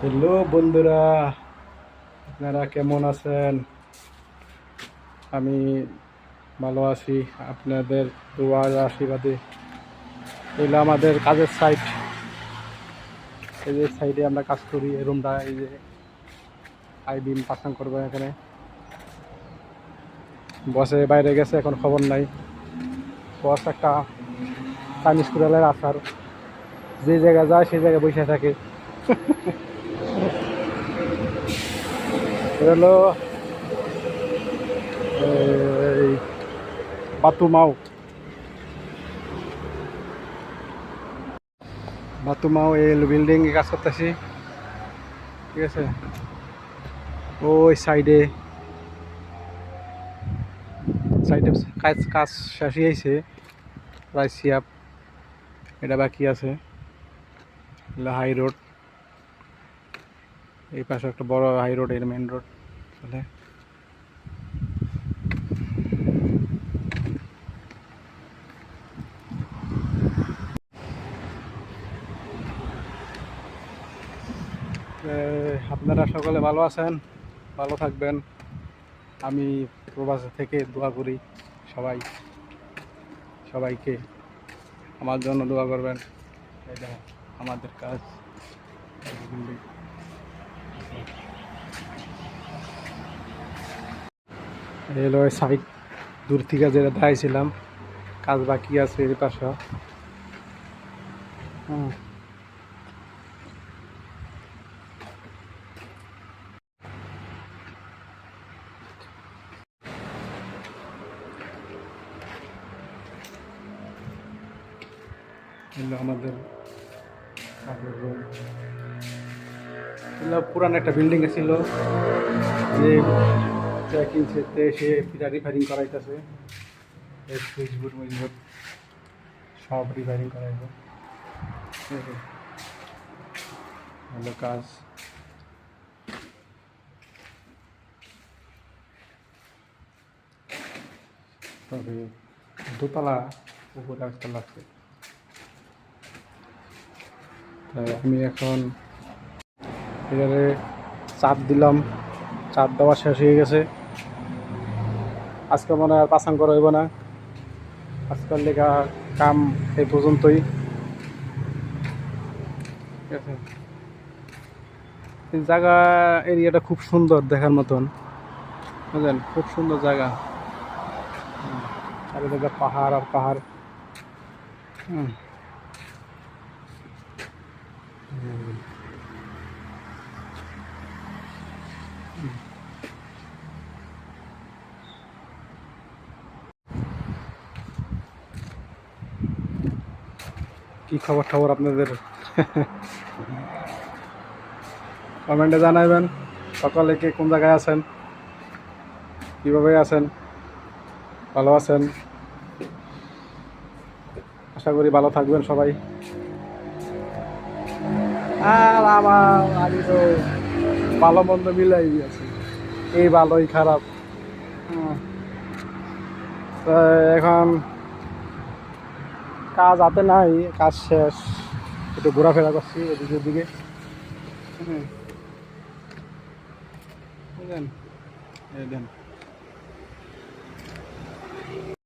Hello বন্ধুরা, আপনারা কেমন আছেন? আমি ভালো আছি, আপনাদের দোয়ার আশীর্বাদে। এগুলো আমাদের কাজের সাইট। এই যে সাইডে আমরা কাজ করি, এই রুমটা, এই যে আই বিম পাসাং করবো এখানে। বসে বাইরে গেছে, এখন খবর নাই। বস একটা চাইনিজ কুড়ালের আসার, যে জায়গায় যায় সেই জায়গায় বসে থাকে। এটা হলো এই বাতুমাও বাতুমাও এই বিল্ডিং কাজ করতেছি, ঠিক আছে। ওই সাইডে সাইডে কাজ কাজ শেষ হয়েছে, প্রায় সিয়াপ, এটা বাকি আছে। হাই রোড, এই পাশে একটা বড় হাই রোড, এর মেন রোড চলে। আপনারা সকলে ভালো আছেন, ভালো থাকবেন। আমি প্রবাসে থেকে দোয়া করি সবাইকে আমার জন্য দোয়া করবেন। এটা আমাদের কাজ। এলো সাইড, দূর থেকে যেটা দেখাইছিলাম, কাজ বাকি আছে এর পাশে। এগুলো আমাদের কাজের রুম। এগুলো পুরান একটা বিল্ডিং ছিল, যে ট্রেকিং সেতে এসে রিপেয়ারিং করাইতেছে। এই সুইচ বোর্ড মুইচবোর্ড সব রিপেয়ারিং করাইবে, ভালো কাজ। তবে দোতলা, উপরে একতলা আছে। তাই আমি এখন এখানে চাপ দিলাম, চাপ দেওয়া শেষ হয়ে গেছে। আজকে মনে হয় আর পাসাং করা হইব না, আজকাল লেখা কাম এই পর্যন্তই, ঠিক আছে। জায়গা এরিয়াটা খুব সুন্দর, দেখার মতন, বুঝলেন, খুব সুন্দর জায়গা। চারিদিকে পাহাড় আর পাহাড়। কি খবর টবর আপনাদের? কমেন্টে জানাবেন সকালে কে কোন জায়গায় আছেন, কীভাবে আছেন, ভালো আছেন। আশা করি ভালো থাকবেন সবাই। আর আমি তো ভালো মন্দ মিলাই আছি, এই ভালোই খারাপ। এখন কাজ হাতে নাই, কাজ শেষ, একটু ঘোরাফেরা করছি এদিকে ওদিকে, বুঝলেন।